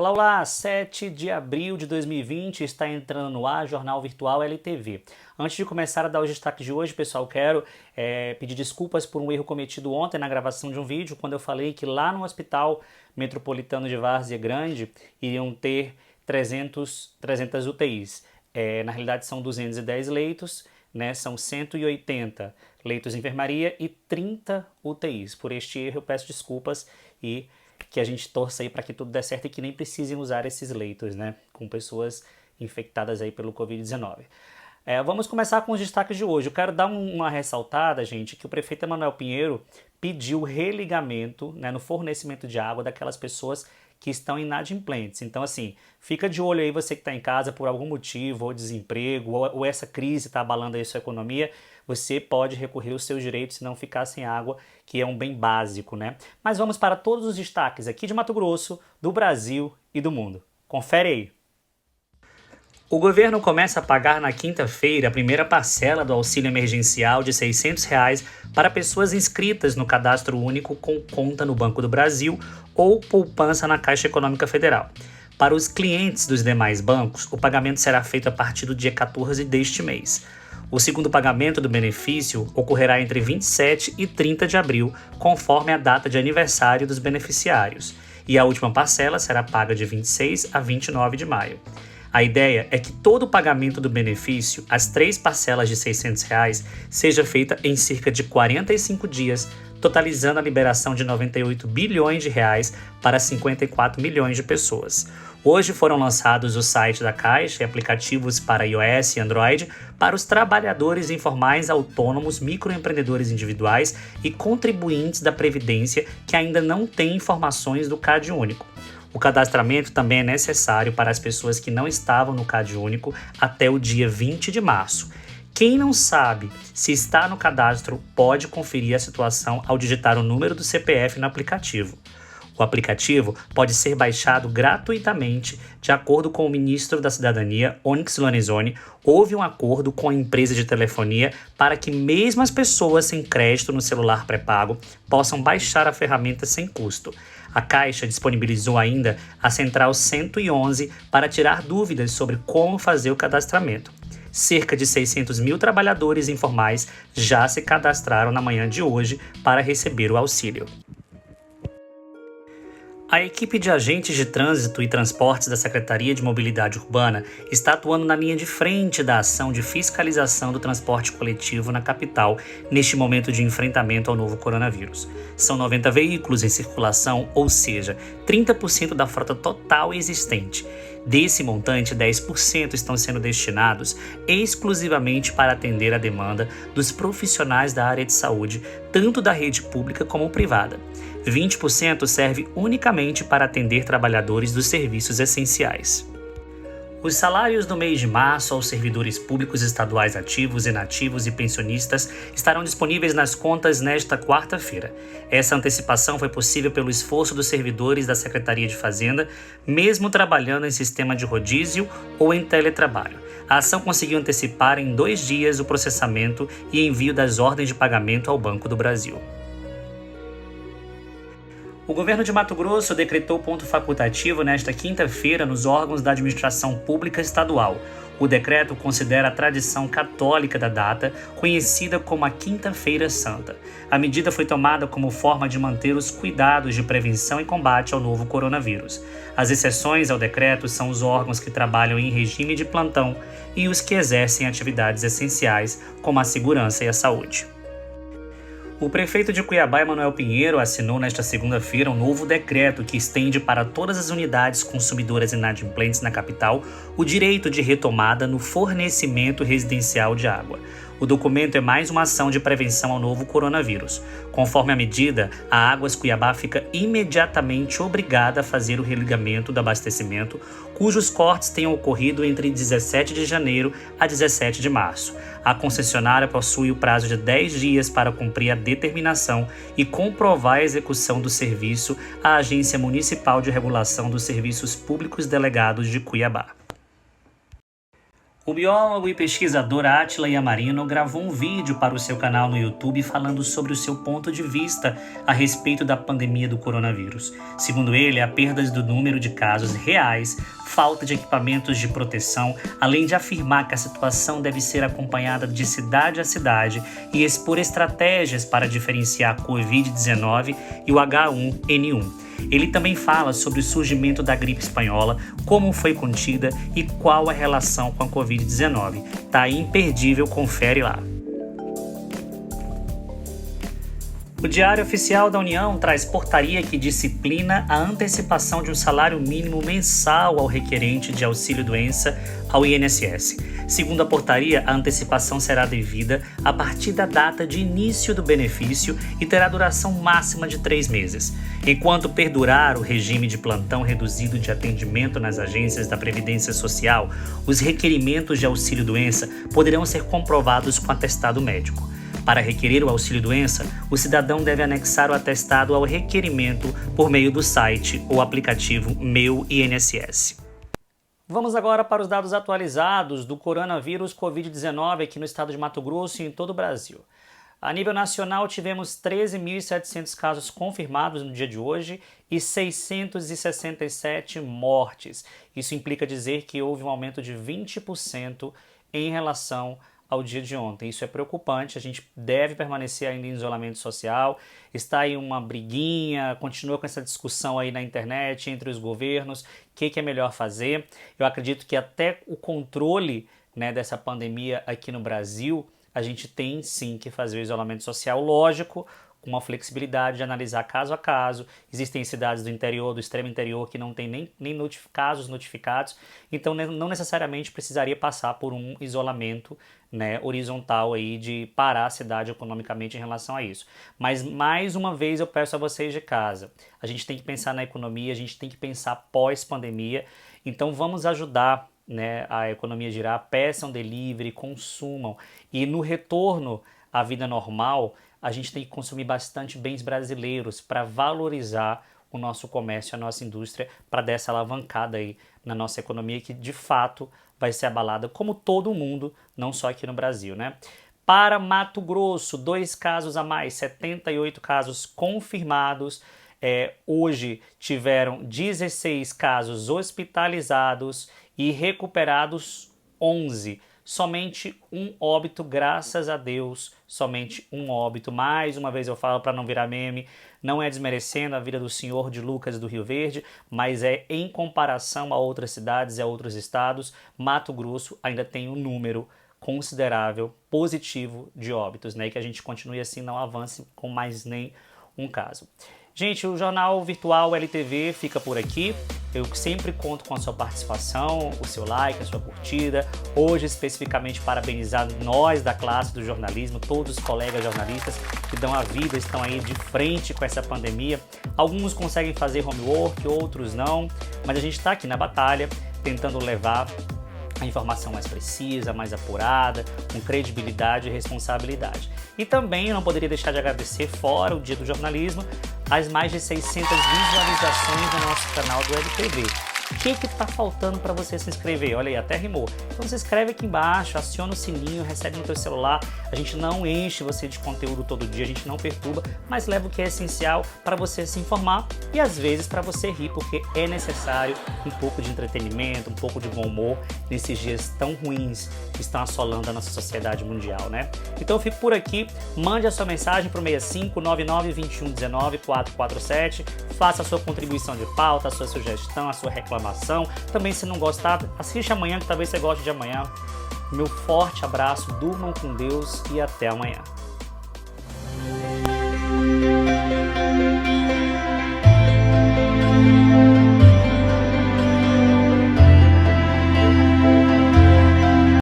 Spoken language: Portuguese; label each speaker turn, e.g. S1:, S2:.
S1: Olá, olá! 7 de abril de 2020 está entrando no ar Jornal Virtual LTV. Antes de começar a dar os destaques de hoje, pessoal, quero pedir desculpas por um erro cometido ontem na gravação de um vídeo, quando eu falei que lá no Hospital Metropolitano de Várzea Grande iriam ter 300 UTIs. Na realidade são 210 leitos, né? São 180 leitos de enfermaria e 30 UTIs. Por este erro eu peço desculpas e que a gente torça aí para que tudo dê certo e que nem precisem usar esses leitos, né, com pessoas infectadas aí pelo Covid-19. Vamos começar com os destaques de hoje. Eu quero dar uma ressaltada, gente, que o prefeito Emanuel Pinheiro pediu religamento, né, no fornecimento de água daquelas pessoas que estão inadimplentes. Então, assim, fica de olho aí você que está em casa por algum motivo, ou desemprego, ou essa crise está abalando aí a sua economia, você pode recorrer aos seus direitos e não ficar sem água, que é um bem básico, né? Mas vamos para todos os destaques aqui de Mato Grosso, do Brasil e do mundo. Confere aí! O governo começa a pagar na quinta-feira a primeira parcela do auxílio emergencial de R$ 600 para pessoas inscritas no Cadastro Único com conta no Banco do Brasil ou poupança na Caixa Econômica Federal. Para os clientes dos demais bancos, o pagamento será feito a partir do dia 14 deste mês. O segundo pagamento do benefício ocorrerá entre 27 e 30 de abril, conforme a data de aniversário dos beneficiários, e a última parcela será paga de 26 a 29 de maio. A ideia é que todo o pagamento do benefício, as 3 parcelas de R$ 600, seja feita em cerca de 45 dias, totalizando a liberação de 98 bilhões de reais para 54 milhões de pessoas. Hoje foram lançados o site da Caixa e aplicativos para iOS e Android para os trabalhadores informais autônomos, microempreendedores individuais e contribuintes da Previdência que ainda não têm informações do Cade Único. O cadastramento também é necessário para as pessoas que não estavam no Cade Único até o dia 20 de março. Quem não sabe se está no cadastro pode conferir a situação ao digitar o número do CPF no aplicativo. O aplicativo pode ser baixado gratuitamente. De acordo com o ministro da Cidadania, Onyx Lorenzoni, houve um acordo com a empresa de telefonia para que mesmo as pessoas sem crédito no celular pré-pago possam baixar a ferramenta sem custo. A Caixa disponibilizou ainda a Central 111 para tirar dúvidas sobre como fazer o cadastramento. Cerca de 600 mil trabalhadores informais já se cadastraram na manhã de hoje para receber o auxílio. A equipe de agentes de trânsito e transportes da Secretaria de Mobilidade Urbana está atuando na linha de frente da ação de fiscalização do transporte coletivo na capital, neste momento de enfrentamento ao novo coronavírus. São 90 veículos em circulação, ou seja, 30% da frota total existente. Desse montante, 10% estão sendo destinados exclusivamente para atender a demanda dos profissionais da área de saúde, tanto da rede pública como privada. 20% serve unicamente para atender trabalhadores dos serviços essenciais. Os salários do mês de março aos servidores públicos estaduais ativos, inativos e pensionistas estarão disponíveis nas contas nesta quarta-feira. Essa antecipação foi possível pelo esforço dos servidores da Secretaria de Fazenda, mesmo trabalhando em sistema de rodízio ou em teletrabalho. A ação conseguiu antecipar em 2 dias o processamento e envio das ordens de pagamento ao Banco do Brasil. O governo de Mato Grosso decretou ponto facultativo nesta quinta-feira nos órgãos da administração pública estadual. O decreto considera a tradição católica da data, conhecida como a Quinta-feira Santa. A medida foi tomada como forma de manter os cuidados de prevenção e combate ao novo coronavírus. As exceções ao decreto são os órgãos que trabalham em regime de plantão e os que exercem atividades essenciais, como a segurança e a saúde. O prefeito de Cuiabá, Emanuel Pinheiro, assinou nesta segunda-feira um novo decreto que estende para todas as unidades consumidoras inadimplentes na capital o direito de retomada no fornecimento residencial de água. O documento é mais uma ação de prevenção ao novo coronavírus. Conforme a medida, a Águas Cuiabá fica imediatamente obrigada a fazer o religamento do abastecimento, cujos cortes tenham ocorrido entre 17 de janeiro a 17 de março. A concessionária possui o prazo de 10 dias para cumprir a determinação e comprovar a execução do serviço à Agência Municipal de Regulação dos Serviços Públicos Delegados de Cuiabá. O biólogo e pesquisador Átila Yamarino gravou um vídeo para o seu canal no YouTube falando sobre o seu ponto de vista a respeito da pandemia do coronavírus. Segundo ele, há perdas do número de casos reais, falta de equipamentos de proteção, além de afirmar que a situação deve ser acompanhada de cidade a cidade e expor estratégias para diferenciar a Covid-19 e o H1N1. Ele também fala sobre o surgimento da gripe espanhola, como foi contida e qual a relação com a Covid-19. Tá imperdível, confere lá. O Diário Oficial da União traz portaria que disciplina a antecipação de um salário mínimo mensal ao requerente de auxílio-doença ao INSS. Segundo a portaria, a antecipação será devida a partir da data de início do benefício e terá duração máxima de 3 meses. Enquanto perdurar o regime de plantão reduzido de atendimento nas agências da Previdência Social, os requerimentos de auxílio-doença poderão ser comprovados com atestado médico. Para requerer o auxílio-doença, o cidadão deve anexar o atestado ao requerimento por meio do site ou aplicativo Meu INSS. Vamos agora para os dados atualizados do coronavírus Covid-19 aqui no estado de Mato Grosso e em todo o Brasil. A nível nacional, tivemos 13.700 casos confirmados no dia de hoje e 667 mortes. Isso implica dizer que houve um aumento de 20% em relação ao dia de ontem. Isso é preocupante, a gente deve permanecer ainda em isolamento social. Está aí uma briguinha, continua com essa discussão aí na internet entre os governos, o que é melhor fazer. Eu acredito que até o controle, dessa pandemia aqui no Brasil, a gente tem sim que fazer o isolamento social, lógico, com uma flexibilidade de analisar caso a caso. Existem cidades do interior, do extremo interior, que não tem nem casos notificados, então não necessariamente precisaria passar por um isolamento horizontal aí de parar a cidade economicamente em relação a isso. Mas mais uma vez eu peço a vocês de casa, a gente tem que pensar na economia, a gente tem que pensar pós-pandemia, então vamos ajudar a economia a girar, peçam delivery, consumam, e no retorno à vida normal, a gente tem que consumir bastante bens brasileiros para valorizar o nosso comércio, a nossa indústria, para dar essa alavancada aí na nossa economia que de fato vai ser abalada como todo mundo, não só aqui no Brasil, Para Mato Grosso, 2 casos a mais, 78 casos confirmados. Hoje tiveram 16 casos hospitalizados e recuperados 11. Somente um óbito, graças a Deus, somente um óbito. Mais uma vez eu falo para não virar meme, não é desmerecendo a vida do senhor de Lucas do Rio Verde, mas em comparação a outras cidades e a outros estados, Mato Grosso ainda tem um número considerável, positivo de óbitos, e que a gente continue assim, não avance com mais nem um caso. Gente, o Jornal Virtual LTV fica por aqui. Eu sempre conto com a sua participação, o seu like, a sua curtida. Hoje, especificamente, parabenizar nós da classe do jornalismo, todos os colegas jornalistas que dão a vida, estão aí de frente com essa pandemia. Alguns conseguem fazer homework, outros não, mas a gente está aqui na batalha, tentando levar a informação mais precisa, mais apurada, com credibilidade e responsabilidade. E também eu não poderia deixar de agradecer, fora o Dia do Jornalismo, as mais de 600 visualizações do nosso canal do LTV. O que está faltando para você se inscrever? Olha aí, até rimou. Então se inscreve aqui embaixo, aciona o sininho, recebe no teu celular. A gente não enche você de conteúdo todo dia, a gente não perturba, mas leva o que é essencial para você se informar e às vezes para você rir, porque é necessário um pouco de entretenimento, um pouco de bom humor nesses dias tão ruins que estão assolando a nossa sociedade mundial, Então eu fico por aqui, mande a sua mensagem para o 65 99 21 19 447, faça a sua contribuição de pauta, a sua sugestão, a sua reclamação. Também, se não gostar, assiste amanhã, que talvez você goste de amanhã. Meu forte abraço, durmam com Deus e até amanhã.